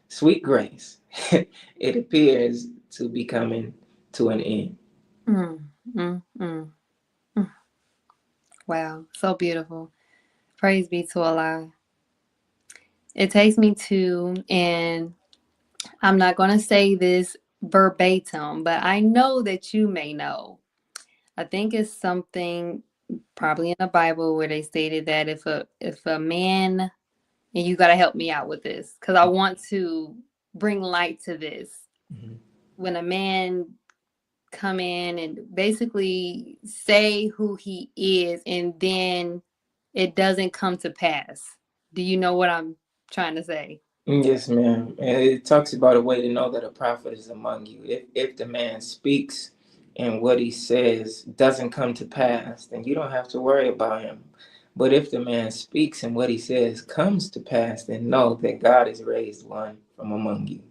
sweet grace, it appears to be coming to an end. Wow, so beautiful. Praise be to Allah. It takes me to, and I'm not going to say this verbatim, but I know that you may know. I think it's something probably in the Bible where they stated that if a man, and you got to help me out with this because I want to bring light to this. When a man come in and basically say who he is and then it doesn't come to pass. Do you know what I'm trying to say? Yes, ma'am. And it talks about a way to know that a prophet is among you. If the man speaks and what he says doesn't come to pass, then you don't have to worry about him. But if the man speaks and what he says comes to pass, then know that God has raised one from among you.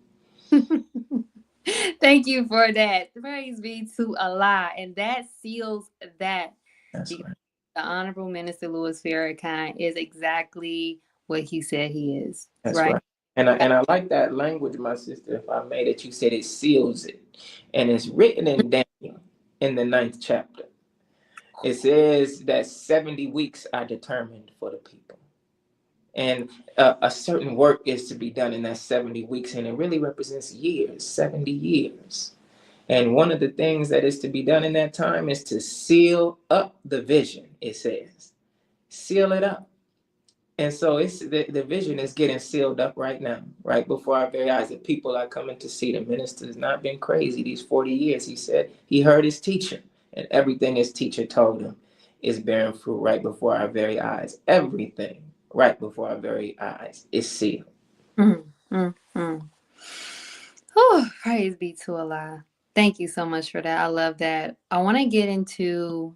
Thank you for that. Praise be to Allah. And that seals that. That's Because right. the Honorable Minister Louis Farrakhan is exactly what he said he is. That's Right. right. And I like that language, my sister, if I may, that you said it seals it. And it's written in Daniel in the 9th chapter. It says that 70 weeks are determined for the people. And a certain work is to be done in that 70 weeks. And it really represents years, 70 years. And one of the things that is to be done in that time is to seal up the vision, it says. Seal it up. And so it's the vision is getting sealed up right now, right before our very eyes. The people are coming to see. The minister has not been crazy these 40 years. He said he heard his teacher, and everything his teacher told him is bearing fruit right before our very eyes. Everything right before our very eyes is sealed. Mm, mm, mm. Oh, praise be to Allah. Thank you so much for that. I love that. I want to get into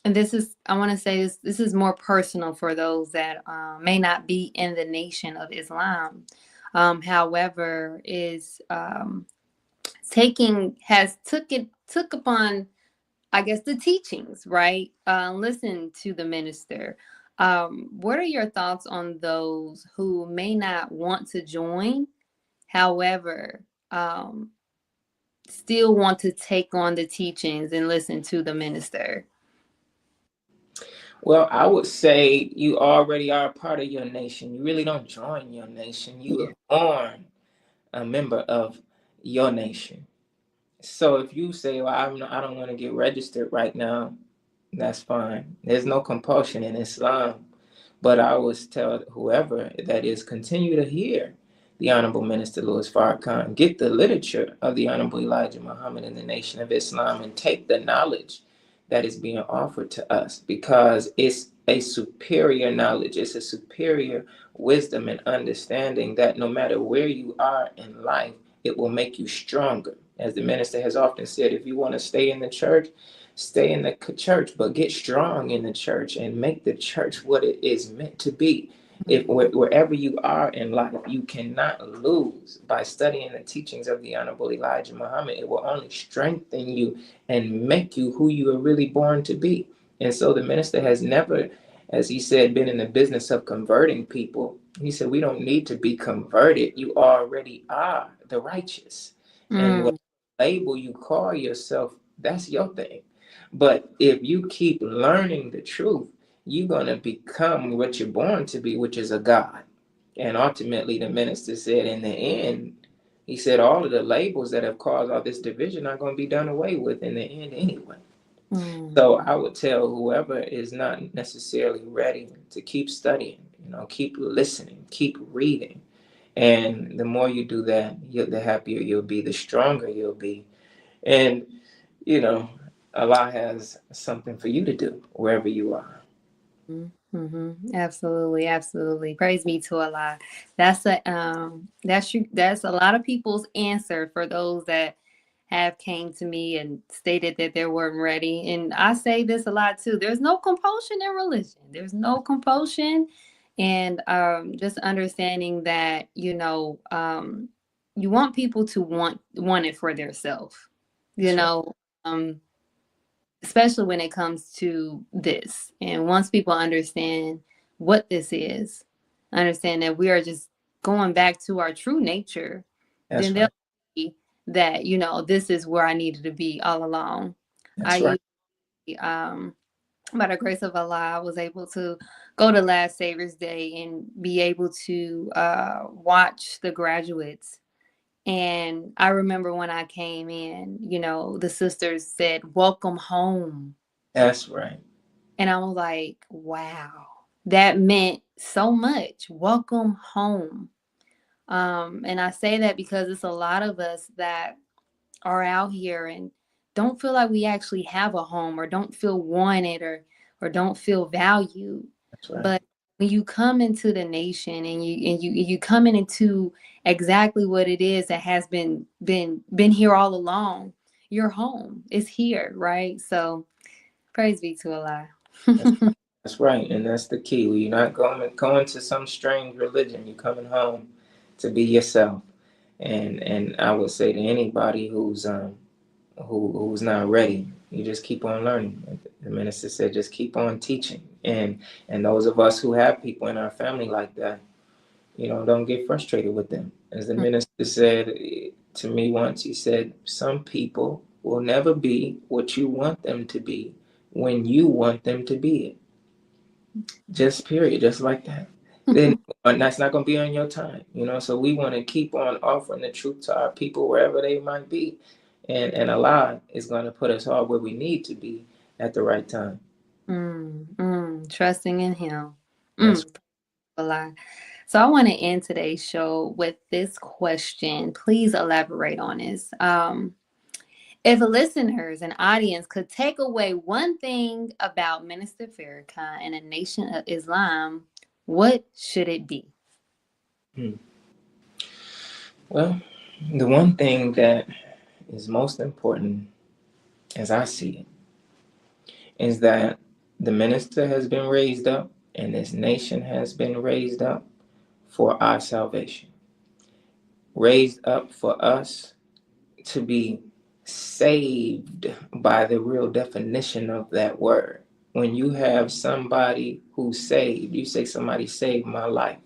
and this is I want to say this is more personal for those that may not be in the nation of Islam. However, is took upon, I guess, the teachings, right? Listen to the minister. What are your thoughts on those who may not want to join, however, still want to take on the teachings and listen to the minister? Well, I would say you already are a part of your nation. You really don't join your nation. You Yeah. are born a member of your nation. So if you say, well, I don't want to get registered right now, that's fine. There's no compulsion in Islam. But I always tell whoever that is, continue to hear the Honorable Minister Louis Farrakhan, get the literature of the Honorable Elijah Muhammad in the Nation of Islam, and take the knowledge that is being offered to us, because it's a superior knowledge. It's a superior wisdom and understanding that no matter where you are in life, it will make you stronger. As the minister has often said, if you want to stay in the church, stay in the church, but get strong in the church and make the church what it is meant to be. If wherever you are in life, you cannot lose by studying the teachings of the Honorable Elijah Muhammad. It will only strengthen you and make you who you are really born to be. And so the minister has never, as he said, been in the business of converting people. He said, we don't need to be converted. You already are the righteous. And what Mm, label you call yourself, that's your thing. But if you keep learning the truth, you're going to become what you're born to be, which is a God. And ultimately, the minister said, in the end, he said, all of the labels that have caused all this division are going to be done away with in the end anyway. mm, So I would tell whoever is not necessarily ready to keep studying, keep listening, keep reading. And the more you do that, the happier you'll be, the stronger you'll be. And, you know, Allah has something for you to do wherever you are. absolutely, absolutely. Praise be to Allah. That's a lot of people's answer for those that have came to me and stated that they weren't ready. And I say this a lot too. There's no compulsion in religion. There's no compulsion, and just understanding that you want people to want it for themselves. You That's right. know. Um, Especially when it comes to this. And once people understand what this is, understand that we are just going back to our true nature, then That's they'll right. see that, this is where I needed to be all along. I That's right. usually, by the grace of Allah, I was able to go to Last Savior's Day and be able to watch the graduates. And I remember when I came in, the sisters said, "Welcome home." That's right. And I was like, wow, that meant so much. Welcome home. And I say that because it's a lot of us that are out here and don't feel like we actually have a home, or don't feel wanted, or don't feel valued. That's right. But when you come into the nation and you coming into exactly what it is that has been here all along, your home. It's here, right? So praise be to Allah. That's right, and that's the key. You're not going to some strange religion. You're coming home to be yourself. And I would say to anybody who's not ready, you just keep on learning. The minister said, just keep on teaching. And those of us who have people in our family like that, don't get frustrated with them. As the minister said to me once, he said, some people will never be what you want them to be when you want them to be it. Just period, just like that. Then and that's not going to be on your time, So we want to keep on offering the truth to our people wherever they might be, and Allah is going to put us all where we need to be at the right time. Trusting in Him. That's Allah. So I want to end today's show with this question. Please elaborate on this. If listeners and audience could take away one thing about Minister Farrakhan and the Nation of Islam, what should it be? Well, the one thing that is most important, as I see it, is that the minister has been raised up and this nation has been raised up for our salvation. Raised up for us to be saved by the real definition of that word. When you have somebody who's saved, you say somebody saved my life.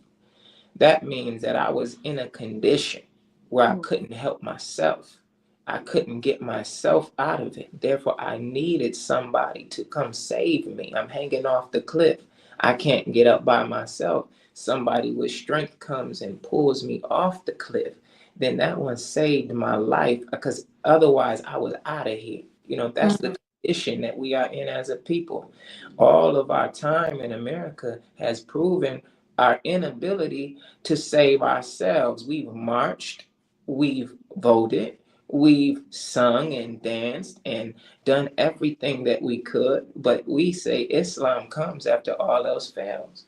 That means that I was in a condition where I couldn't help myself. I couldn't get myself out of it. Therefore, I needed somebody to come save me. I'm hanging off the cliff. I can't get up by myself. Somebody with strength comes and pulls me off the cliff. Then that one saved my life, because otherwise I was out of here. That's the condition that we are in as a people. All of our time in America has proven our inability to save ourselves. We've marched, we've voted, we've sung and danced and done everything that we could, but we say Islam comes after all else fails.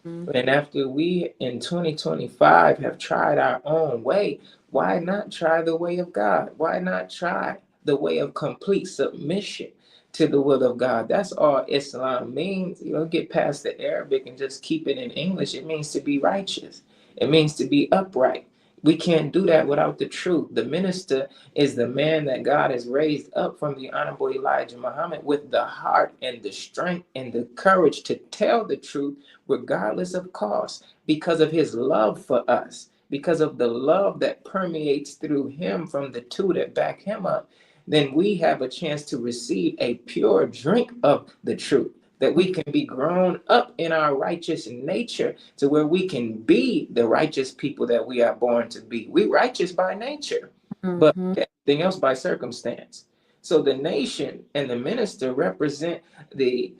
And after we in 2025 have tried our own way, why not try the way of God? Why not try the way of complete submission to the will of God? That's all Islam means. Get past the Arabic and just keep it in English. It means to be righteous. It means to be upright. We can't do that without the truth. The minister is the man that God has raised up from the Honorable Elijah Muhammad with the heart and the strength and the courage to tell the truth regardless of cost, because of his love for us, because of the love that permeates through him from the two that back him up. Then we have a chance to receive a pure drink of the truth, that we can be grown up in our righteous nature to where we can be the righteous people that we are born to be. We righteous by nature, but everything else by circumstance. So the nation and the minister represent the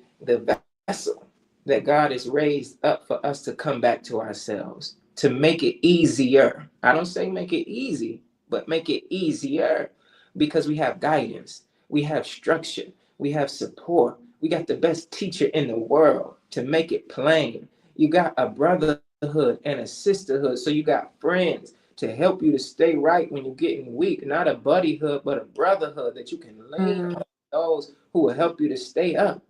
vessel that God has raised up for us to come back to ourselves, to make it easier. I don't say make it easy, but make it easier, because we have guidance, we have structure, we have support. We got the best teacher in the world to make it plain. You got a brotherhood and a sisterhood. So you got friends to help you to stay right when you're getting weak. Not a buddyhood, but a brotherhood that you can lean on those who will help you to stay up.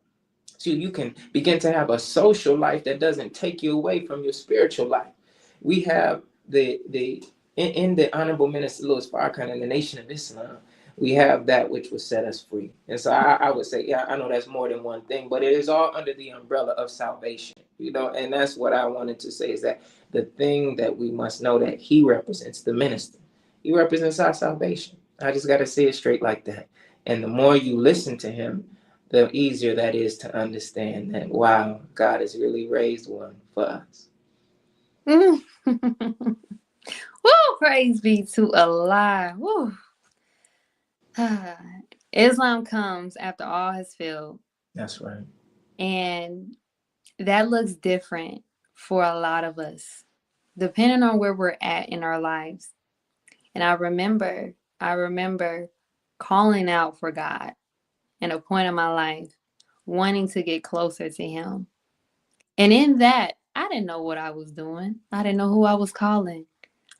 So you can begin to have a social life that doesn't take you away from your spiritual life. We have in the Honorable Minister Louis Farrakhan and the Nation of Islam, we have that which will set us free. And so I would say, yeah, I know that's more than one thing, but it is all under the umbrella of salvation, and that's what I wanted to say, is that the thing that we must know, that he represents, the minister. He represents our salvation. I just got to say it straight like that. And the more you listen to him, the easier that is to understand that, wow, God has really raised one for us. Woo, praise be to Allah. Woo. Islam comes after all has failed. That's right. And that looks different for a lot of us, depending on where we're at in our lives. And I remember calling out for God in a point in my life, wanting to get closer to him. And in that, I didn't know what I was doing. I didn't know who I was calling.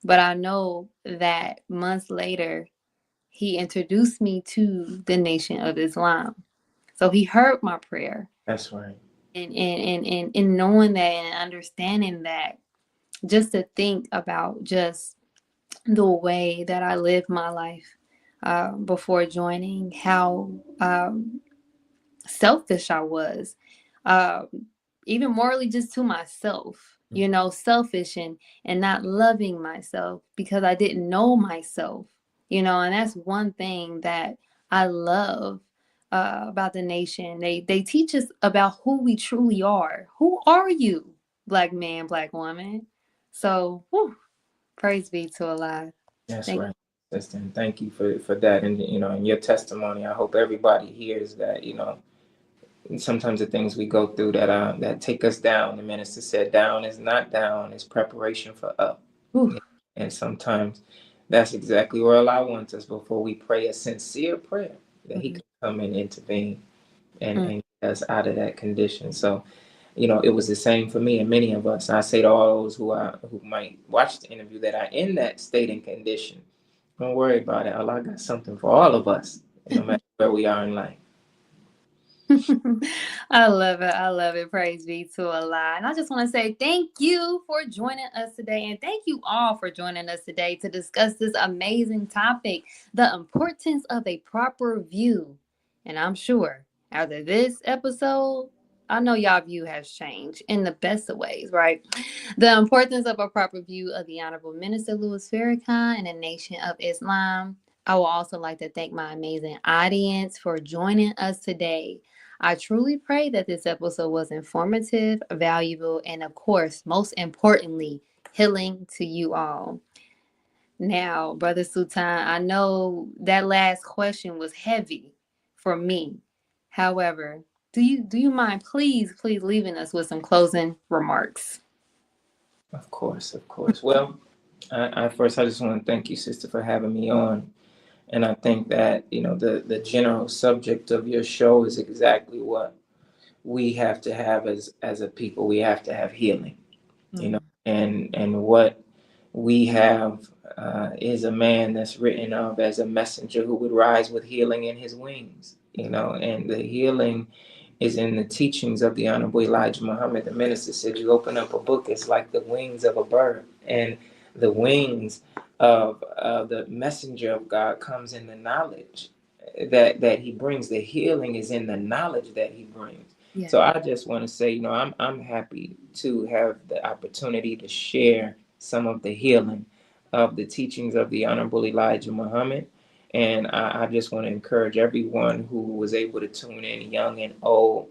But I know that months later, he introduced me to the Nation of Islam. So he heard my prayer. That's right. And in knowing that and understanding that, just to think about just the way that I lived my life before joining, how selfish I was, uh, even morally, just to myself, selfish and not loving myself because I didn't know myself, and that's one thing that I love about the nation. They teach us about who we truly are. Who are you, Black man, Black woman? So, whew, praise be to Allah. That's Thank right, sister. And thank you for that. And, in your testimony, I hope everybody hears that, sometimes the things we go through that take us down. The minister said, down is not down, it's preparation for up. you. And sometimes that's exactly where Allah wants us before we pray a sincere prayer, that He Mhm. can come and intervene Mm. and get us out of that condition. So, it was the same for me and many of us. I say to all those who might watch the interview that are in that state and condition, don't worry about it. Allah got something for all of us, no matter where we are in life. I love it. I love it. Praise be to Allah. And I just want to say thank you for joining us today. And thank you all for joining us today to discuss this amazing topic, the importance of a proper view. And I'm sure after this episode, I know y'all view has changed in the best of ways, right? The importance of a proper view of the Honorable Minister Louis Farrakhan and the Nation of Islam. I will also like to thank my amazing audience for joining us today. I truly pray that this episode was informative, valuable, and of course, most importantly, healing to you all. Now, Brother Sultan, I know that last question was heavy for me. However, do you mind please leaving us with some closing remarks? Of course, of course. Well, I just want to thank you, sister, for having me on. And I think that, the general subject of your show is exactly what we have to have as a people. We have to have healing, Mm. and what we have is a man that's written of as a messenger who would rise with healing in his wings, and the healing is in the teachings of the Honorable Elijah Muhammad. The minister said, you open up a book, it's like the wings of a bird. And the wings of the messenger of God comes in the knowledge that he brings. The healing is in the knowledge that he brings. Yeah. So I just want to say, I'm happy to have the opportunity to share some of the healing of the teachings of the Honorable Elijah Muhammad. And I just want to encourage everyone who was able to tune in, young and old,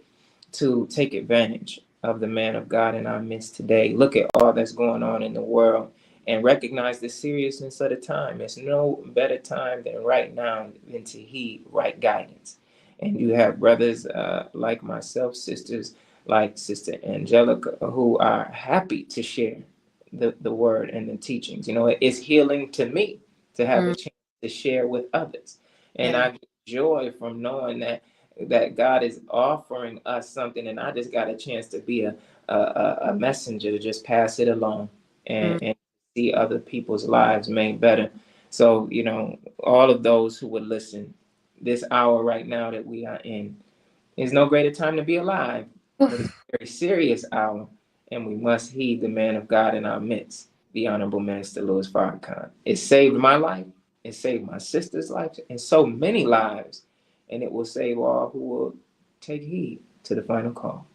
to take advantage of the man of God in our midst today. Look at all that's going on in the world and recognize the seriousness of the time. There's no better time than right now than to heed right guidance. And you have brothers like myself, sisters like Sister Angelica, who are happy to share the word and the teachings. It's healing to me to have a Mm. chance to share with others. And Yeah. I get joy from knowing that God is offering us something, and I just got a chance to be a messenger to just pass it along Mm. and see other people's lives made better. So, all of those who would listen, this hour right now that we are in is no greater time to be alive, but it's a very serious hour, and we must heed the man of God in our midst, the Honorable Minister Louis Farrakhan. It saved my life, it saved my sister's life, and so many lives, and it will save all who will take heed to the final call.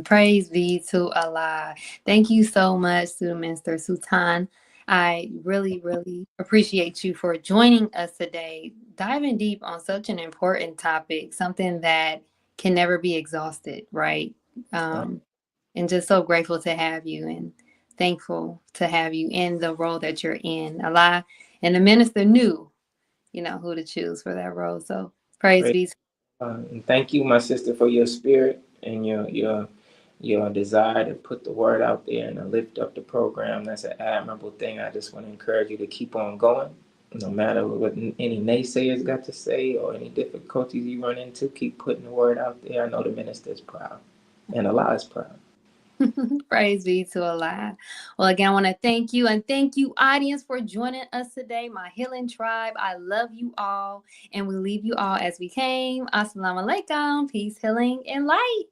Praise be to Allah. Thank you so much, Student Minister Sultan. I really, really appreciate you for joining us today, diving deep on such an important topic, something that can never be exhausted, right? Um, and just so grateful to have you and thankful to have you in the role that you're in. Allah and the minister knew, who to choose for that role. So praise Praise be to And thank you, my sister, for your spirit and your desire to put the word out there and to lift up the program. That's an admirable thing. I just want to encourage you to keep on going, no matter what any naysayers got to say or any difficulties you run into. Keep putting the word out there. I know the minister is proud, and Allah is proud. Praise be to Allah. Well, again, I want to thank you and thank you, audience, for joining us today. My healing tribe, I love you all, and we leave you all as we came. Assalamu alaikum, peace, healing, and light.